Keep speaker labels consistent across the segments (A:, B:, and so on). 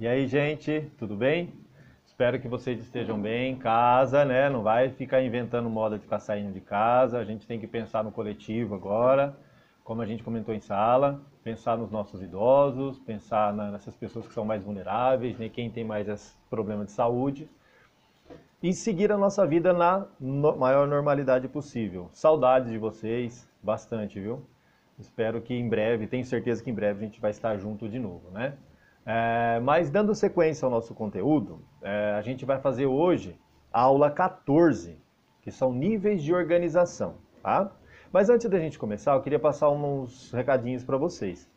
A: E aí, gente, tudo bem? Espero que vocês estejam bem em casa, né? Não vai ficar inventando moda de ficar saindo de casa. A gente tem que pensar no coletivo agora, como a gente comentou em sala, pensar nos nossos idosos, pensar nessas pessoas que são mais vulneráveis, né? Quem tem mais esse problema de saúde. E seguir a nossa vida na maior normalidade possível. Saudades de vocês, bastante, viu? Espero que em breve, tenho certeza que em breve a gente vai estar junto de novo, né? Mas dando sequência ao nosso conteúdo, a gente vai fazer hoje a aula 14, que são níveis de organização, tá? Mas antes da gente começar, eu queria passar uns recadinhos para vocês.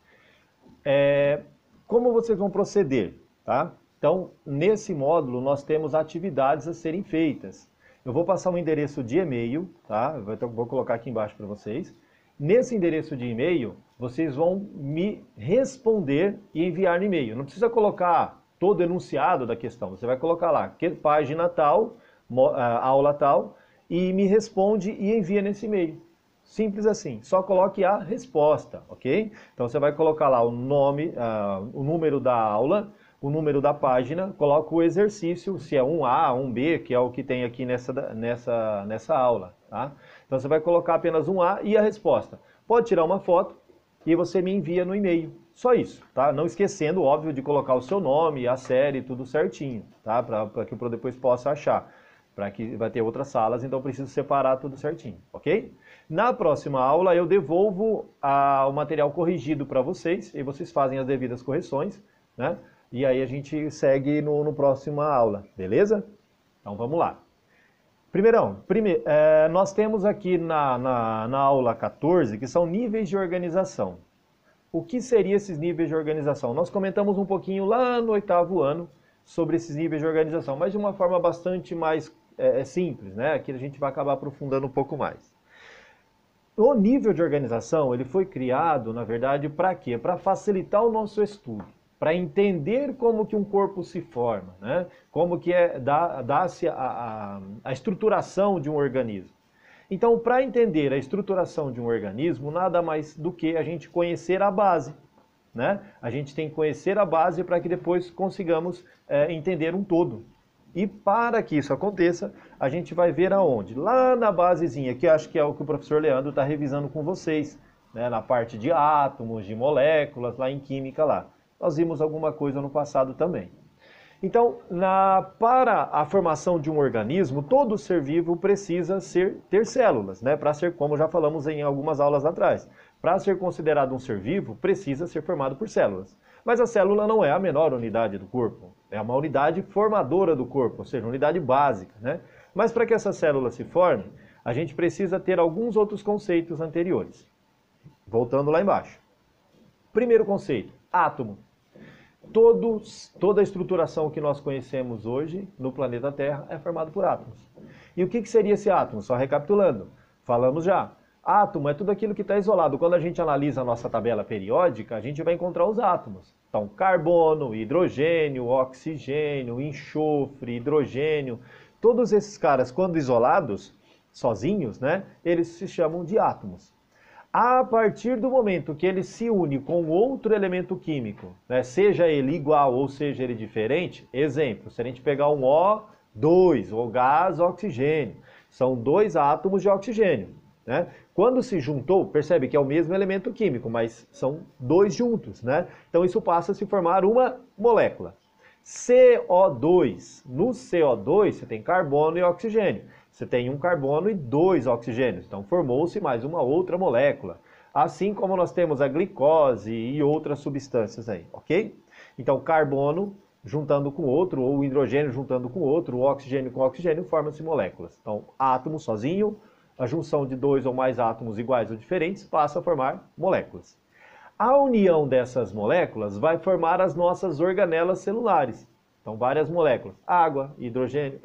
A: Como vocês vão proceder, tá? Então, nesse módulo, nós temos atividades a serem feitas. Eu vou passar um endereço de e-mail, tá? Vou colocar aqui embaixo para vocês. Nesse endereço de e-mail, vocês vão me responder e enviar no e-mail. Não precisa colocar todo o enunciado da questão. Você vai colocar lá, página tal, aula tal, e me responde e envia nesse e-mail. Simples assim. Só coloque a resposta, ok? Então você vai colocar lá o nome, o número da aula, o número da página, coloca o exercício, se é 1A, 1B, que é o que tem aqui nessa aula, tá? Então você vai colocar apenas 1A e a resposta. Pode tirar uma foto e você me envia no e-mail. Só isso, tá? Não esquecendo, óbvio, de colocar o seu nome, a série, tudo certinho, tá? Para que eu depois possa achar. Para que vai ter outras salas, então eu preciso separar tudo certinho, ok? Na próxima aula eu devolvo o material corrigido para vocês e vocês fazem as devidas correções, né? E aí a gente segue no próxima aula, beleza? Então vamos lá. Nós temos aqui na aula 14, que são níveis de organização. O que seriam esses níveis de organização? Nós comentamos um pouquinho lá no 8º ano sobre esses níveis de organização, mas de uma forma bastante mais simples, né? Aqui a gente vai acabar aprofundando um pouco mais. O nível de organização, ele foi criado, na verdade, para quê? Para facilitar o nosso estudo, para entender como que um corpo se forma, né? Como que dá-se a estruturação de um organismo. Então, para entender a estruturação de um organismo, nada mais do que a gente conhecer a base, né? A gente tem que conhecer a base para que depois consigamos entender um todo. E para que isso aconteça, a gente vai ver aonde? Lá na basezinha, que acho que é o que o professor Leandro está revisando com vocês, né? Na parte de átomos, de moléculas, lá em química lá. Nós vimos alguma coisa no passado também. Então, para a formação de um organismo, todo ser vivo precisa ter células, né? Para ser, como já falamos em algumas aulas atrás, para ser considerado um ser vivo, precisa ser formado por células. Mas a célula não é a menor unidade do corpo, é uma unidade formadora do corpo, ou seja, uma unidade básica, né? Mas para que essa célula se forme, a gente precisa ter alguns outros conceitos anteriores. Voltando lá embaixo. Primeiro conceito, átomo. Toda a estruturação que nós conhecemos hoje no planeta Terra é formada por átomos. E o que seria esse átomo? Só recapitulando, falamos já. Átomo é tudo aquilo que está isolado. Quando a gente analisa a nossa tabela periódica, a gente vai encontrar os átomos. Então, carbono, hidrogênio, oxigênio, enxofre, hidrogênio. Todos esses caras, quando isolados, sozinhos, né, eles se chamam de átomos. A partir do momento que ele se une com outro elemento químico, né, seja ele igual ou seja ele diferente, exemplo, se a gente pegar um O2, o gás oxigênio, são dois átomos de oxigênio, né? Quando se juntou, percebe que é o mesmo elemento químico, mas são dois juntos, né? Então isso passa a se formar uma molécula. CO2, no CO2 você tem carbono e oxigênio. Você tem um carbono e dois oxigênios, então formou-se mais uma outra molécula. Assim como nós temos a glicose e outras substâncias aí, ok? Então carbono juntando com outro, ou o hidrogênio juntando com outro, o oxigênio com oxigênio, formam-se moléculas. Então átomo sozinho, a junção de dois ou mais átomos iguais ou diferentes passa a formar moléculas. A união dessas moléculas vai formar as nossas organelas celulares. Então, várias moléculas. Água, hidrogênio,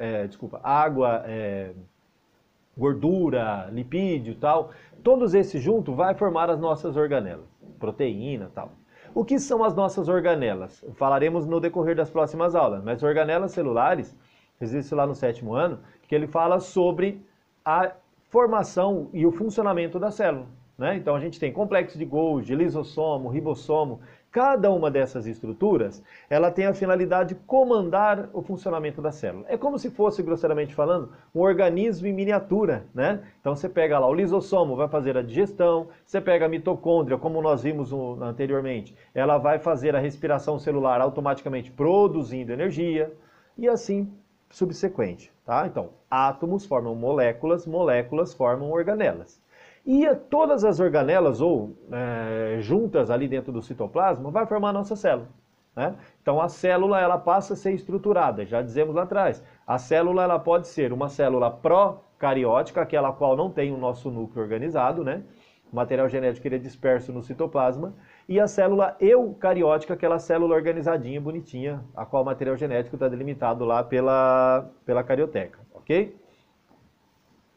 A: gordura, lipídio e tal. Todos esses juntos vai formar as nossas organelas. Proteína e tal. O que são as nossas organelas? Falaremos no decorrer das próximas aulas. Mas organelas celulares, existe lá no 7º ano, que ele fala sobre a formação e o funcionamento da célula, né? Então a gente tem complexo de Golgi, lisossomo, ribossomo, Cada uma dessas estruturas, ela tem a finalidade de comandar o funcionamento da célula. É como se fosse, grosseiramente falando, um organismo em miniatura, né? Então você pega lá o lisossomo, vai fazer a digestão, você pega a mitocôndria, como nós vimos anteriormente, ela vai fazer a respiração celular automaticamente produzindo energia, e assim subsequente, tá? Então, átomos formam moléculas, moléculas formam organelas. E todas as organelas, ou juntas ali dentro do citoplasma, vai formar a nossa célula. Né? Então a célula ela passa a ser estruturada, já dizemos lá atrás. A célula ela pode ser uma célula procariótica, aquela qual não tem o nosso núcleo organizado, né? O material genético ele é disperso no citoplasma. E a célula eucariótica, aquela célula organizadinha, bonitinha, a qual o material genético está delimitado lá pela carioteca, ok?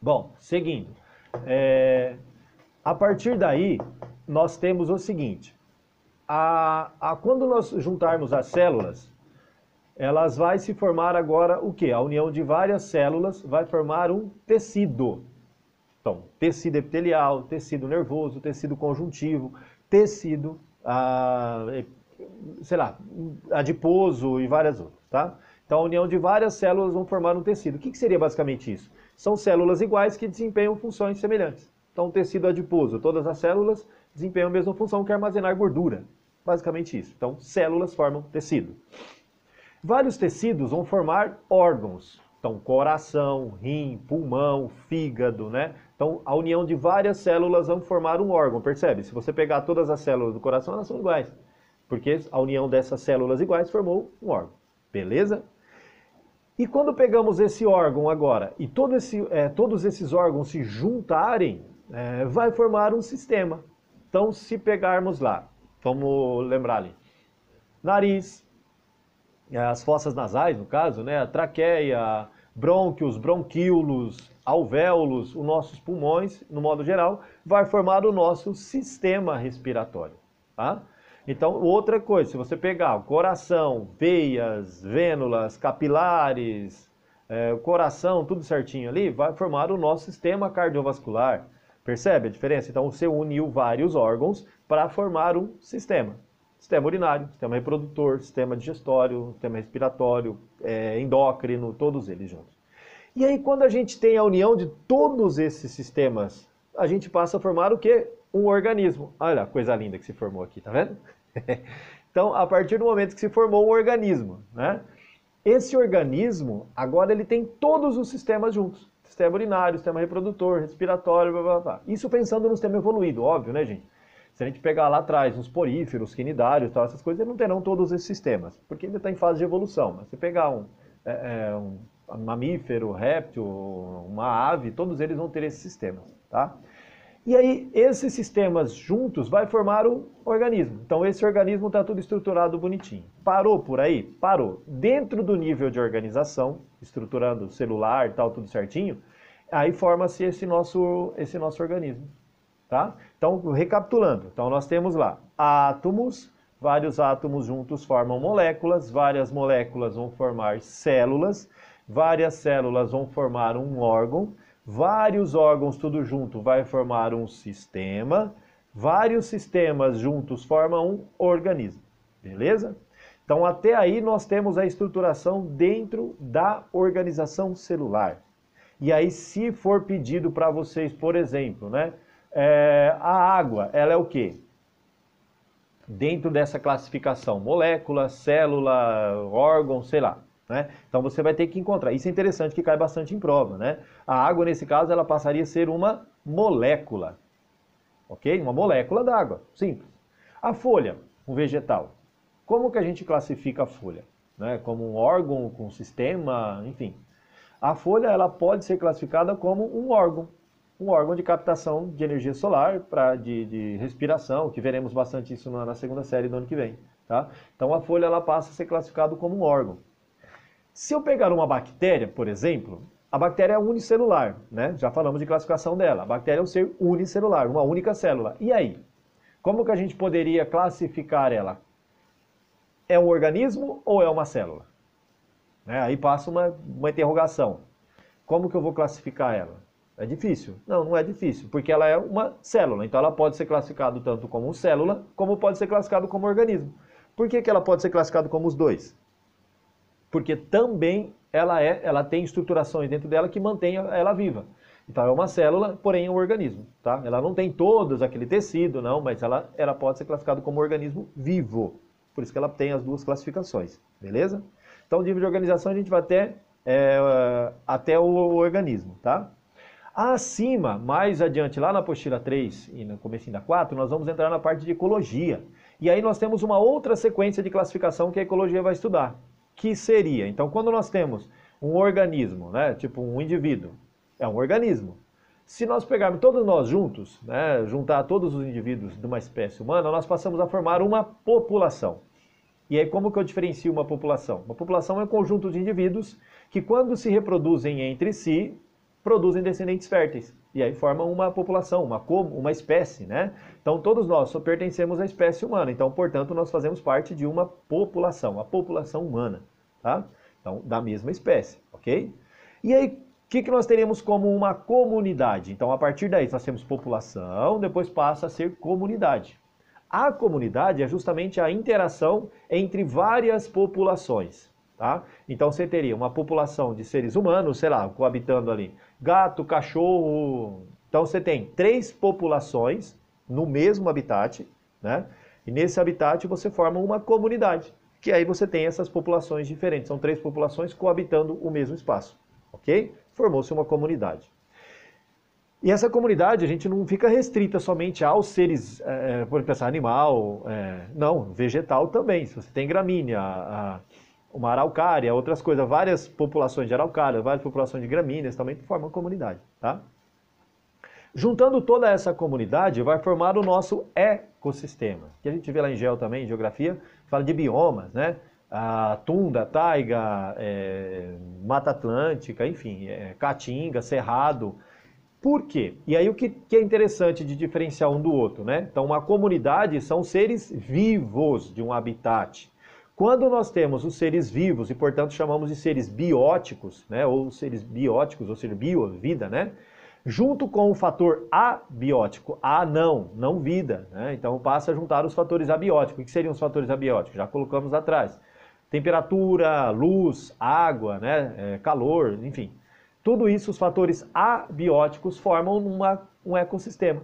A: Bom, seguindo. A partir daí, nós temos o seguinte, quando nós juntarmos as células, elas vão se formar agora o quê? A união de várias células vai formar um tecido. Então, tecido epitelial, tecido nervoso, tecido conjuntivo, tecido, sei lá, adiposo e várias outras, tá? Então, a união de várias células vão formar um tecido. O que seria basicamente isso? São células iguais que desempenham funções semelhantes. Então, o tecido adiposo, todas as células desempenham a mesma função que armazenar gordura. Basicamente isso. Então, células formam tecido. Vários tecidos vão formar órgãos. Então, coração, rim, pulmão, fígado, né? Então, a união de várias células vão formar um órgão, percebe? Se você pegar todas as células do coração, elas são iguais. Porque a união dessas células iguais formou um órgão. Beleza? E quando pegamos esse órgão agora e todos esses órgãos se juntarem, vai formar um sistema. Então, se pegarmos lá, vamos lembrar ali, nariz, as fossas nasais, no caso, né, a traqueia, brônquios, bronquíolos, alvéolos, os nossos pulmões, no modo geral, vai formar o nosso sistema respiratório. Tá? Então, outra coisa, se você pegar o coração, veias, vênulas, capilares, o coração, tudo certinho ali, vai formar o nosso sistema cardiovascular. Percebe a diferença? Então, você uniu vários órgãos para formar um sistema. Sistema urinário, sistema reprodutor, sistema digestório, sistema respiratório, endócrino, todos eles juntos. E aí, quando a gente tem a união de todos esses sistemas, a gente passa a formar o quê? Um organismo. Olha a coisa linda que se formou aqui, tá vendo? Então, a partir do momento que se formou um organismo, né? Esse organismo, agora ele tem todos os sistemas juntos. Sistema urinário, sistema reprodutor, respiratório, blá, blá, blá. Isso pensando no sistema evoluído, óbvio, né, gente? Se a gente pegar lá atrás, os poríferos, quinidários, tal, essas coisas, não terão todos esses sistemas, porque ainda está em fase de evolução. Mas se pegar um mamífero, réptil, uma ave, todos eles vão ter esses sistemas, tá? E aí, esses sistemas juntos vai formar um organismo. Então, esse organismo está tudo estruturado bonitinho. Parou por aí? Parou. Dentro do nível de organização, estruturando celular e tal, tudo certinho, aí forma-se esse nosso organismo. Tá? Então, recapitulando. Então, nós temos lá átomos, vários átomos juntos formam moléculas, várias moléculas vão formar células, várias células vão formar um órgão, vários órgãos tudo junto vai formar um sistema, vários sistemas juntos formam um organismo, beleza? Então até aí nós temos a estruturação dentro da organização celular. E aí se for pedido para vocês, por exemplo, né, a água, ela é o quê? Dentro dessa classificação, molécula, célula, órgão, sei lá. Né? Então você vai ter que encontrar. Isso é interessante que cai bastante em prova. Né? A água, nesse caso, ela passaria a ser uma molécula. Ok? Uma molécula d'água. Simples. A folha, um vegetal. Como que a gente classifica a folha? Né? Como um órgão, com um sistema, enfim. A folha ela pode ser classificada como um órgão de captação de energia solar, de respiração, que veremos bastante isso na segunda série do ano que vem. Tá? Então a folha ela passa a ser classificada como um órgão. Se eu pegar uma bactéria, por exemplo, a bactéria é unicelular, né? Já falamos de classificação dela. A bactéria é um ser unicelular, uma única célula. E aí? Como que a gente poderia classificar ela? É um organismo ou é uma célula? Né? Aí passa uma interrogação. Como que eu vou classificar ela? É difícil? Não, não é difícil, porque ela é uma célula, então ela pode ser classificada tanto como célula, como pode ser classificada como organismo. Por que que ela pode ser classificada como os dois? Porque também ela tem estruturações dentro dela que mantêm ela viva. Então é uma célula, porém é um organismo, tá? Ela não tem todos aquele tecido, não, mas ela pode ser classificada como organismo vivo. Por isso que ela tem as duas classificações, beleza? Então, nível de organização a gente vai até o organismo, tá? Acima, mais adiante, lá na apostila 3 e no comecinho da 4, nós vamos entrar na parte de ecologia. E aí nós temos uma outra sequência de classificação que a ecologia vai estudar, que seria, então, quando nós temos um organismo, né, tipo um indivíduo, é um organismo. Se nós pegarmos todos nós juntos, né, juntar todos os indivíduos de uma espécie humana, nós passamos a formar uma população. E aí como que eu diferencio uma população? Uma população é um conjunto de indivíduos que quando se reproduzem entre si, produzem descendentes férteis. E aí formam uma população, uma espécie, né? Então todos nós só pertencemos à espécie humana. Então, portanto, nós fazemos parte de uma população, a população humana, tá? Então, da mesma espécie, ok? E aí, o que nós teríamos como uma comunidade? Então, a partir daí, nós temos população, depois passa a ser comunidade. A comunidade é justamente a interação entre várias populações. Tá? Então você teria uma população de seres humanos, sei lá, coabitando ali, gato, cachorro. Então você tem 3 populações no mesmo habitat, né? E nesse habitat você forma uma comunidade, que aí você tem essas populações diferentes. São 3 populações coabitando o mesmo espaço, ok? Formou-se uma comunidade. E essa comunidade, a gente não fica restrita somente aos seres, por pensar animal, não, vegetal também. Se você tem gramínea, uma araucária, outras coisas, várias populações de araucária, várias populações de gramíneas também formam comunidade, tá? Juntando toda essa comunidade, vai formar o nosso ecossistema, que a gente vê lá em geo também, em geografia, fala de biomas, né? A tundra, taiga, Mata Atlântica, enfim, caatinga, cerrado. Por quê? E aí o que é interessante de diferenciar um do outro, né? Então uma comunidade são seres vivos de um habitat. Quando nós temos os seres vivos, e portanto chamamos de seres bióticos, né, ou seres bióticos, ou seja, bio, vida, né, junto com o fator abiótico, não vida, né, então passa a juntar os fatores abióticos. O que seriam os fatores abióticos? Já colocamos atrás. Temperatura, luz, água, né, calor, enfim. Tudo isso, os fatores abióticos, formam um ecossistema.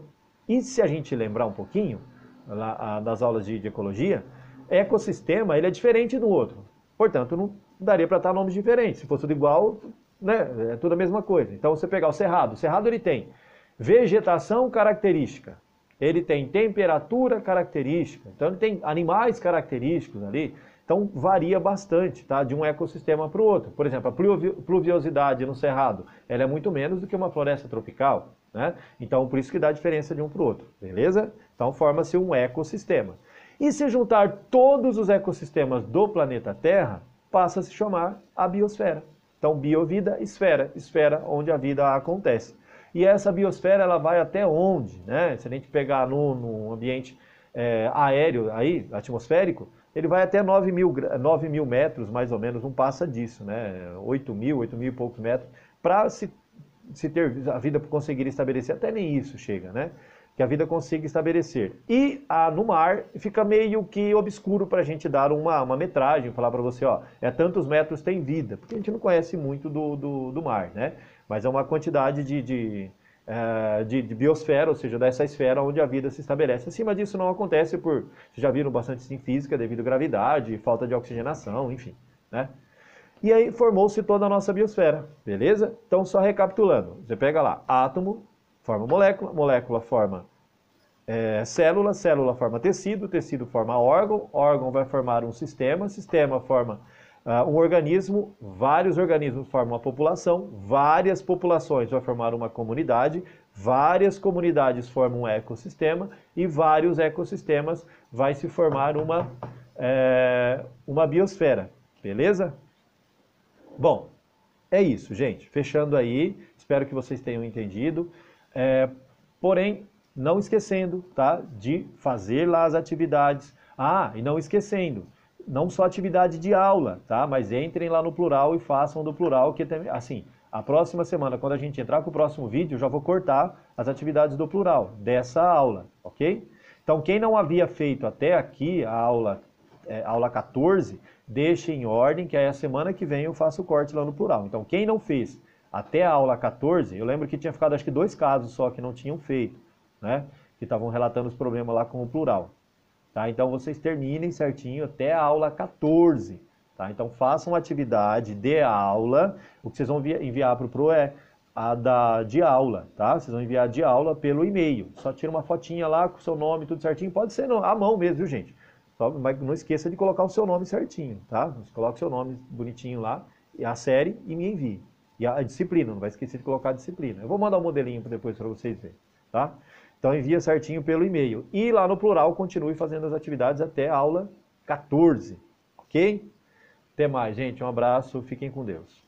A: E se a gente lembrar um pouquinho, lá, das aulas de ecologia, ecossistema, ele é diferente do outro. Portanto, não daria para estar nomes diferentes. Se fosse tudo igual, né, é tudo a mesma coisa. Então, você pegar o cerrado ele tem vegetação característica, ele tem temperatura característica, então ele tem animais característicos ali. Então, varia bastante, tá, de um ecossistema para o outro. Por exemplo, a pluviosidade no cerrado, ela é muito menos do que uma floresta tropical, né? Então, por isso que dá diferença de um para o outro, beleza? Então, forma-se um ecossistema. E se juntar todos os ecossistemas do planeta Terra, passa a se chamar a biosfera. Então, biovida, esfera onde a vida acontece. E essa biosfera, ela vai até onde, né? Se a gente pegar no ambiente aéreo, aí, atmosférico, ele vai até 9 mil metros, mais ou menos, não passa disso, né? 8 mil e poucos metros, para se ter a vida conseguir estabelecer, até nem isso chega, né? Que a vida consiga estabelecer. E no mar fica meio que obscuro para a gente dar uma metragem, falar para você, ó, tantos metros tem vida, porque a gente não conhece muito do mar, né? Mas é uma quantidade de biosfera, ou seja, dessa esfera onde a vida se estabelece. Acima disso não acontece vocês já viram bastante isso em física, devido à gravidade, falta de oxigenação, enfim, né? E aí formou-se toda a nossa biosfera, beleza? Então só recapitulando, você pega lá, átomo, forma molécula, molécula forma célula, célula forma tecido, tecido forma órgão, órgão vai formar um sistema, sistema forma um organismo, vários organismos formam uma população, várias populações vão formar uma comunidade, várias comunidades formam um ecossistema e vários ecossistemas vai se formar uma biosfera, beleza? Bom, é isso, gente. Fechando aí, espero que vocês tenham entendido. Porém, não esquecendo, tá, de fazer lá as atividades. E não esquecendo, não só atividade de aula, tá, mas entrem lá no plural e façam do plural, que assim, A próxima semana, quando a gente entrar com o próximo vídeo, eu já vou cortar as atividades do plural dessa aula, ok? Então, quem não havia feito até aqui a aula 14, deixe em ordem, que aí a semana que vem eu faço o corte lá no plural. Então, quem não fez até a aula 14, eu lembro que tinha ficado acho que 2 casos só que não tinham feito, né? Que estavam relatando os problemas lá com o plural. Tá? Então, vocês terminem certinho até a aula 14. Tá? Então, façam atividade de aula. O que vocês vão enviar para o Pro é de aula, tá? Vocês vão enviar de aula pelo e-mail. Só tira uma fotinha lá com o seu nome, tudo certinho. Pode ser à mão mesmo, viu, gente? Só não esqueça de colocar o seu nome certinho, tá? Você coloca o seu nome bonitinho lá, a série e me envie. E a disciplina, não vai esquecer de colocar a disciplina. Eu vou mandar um modelinho depois para vocês verem, tá? Então envia certinho pelo e-mail. E lá no plural, continue fazendo as atividades até a aula 14, ok? Até mais, gente. Um abraço, fiquem com Deus.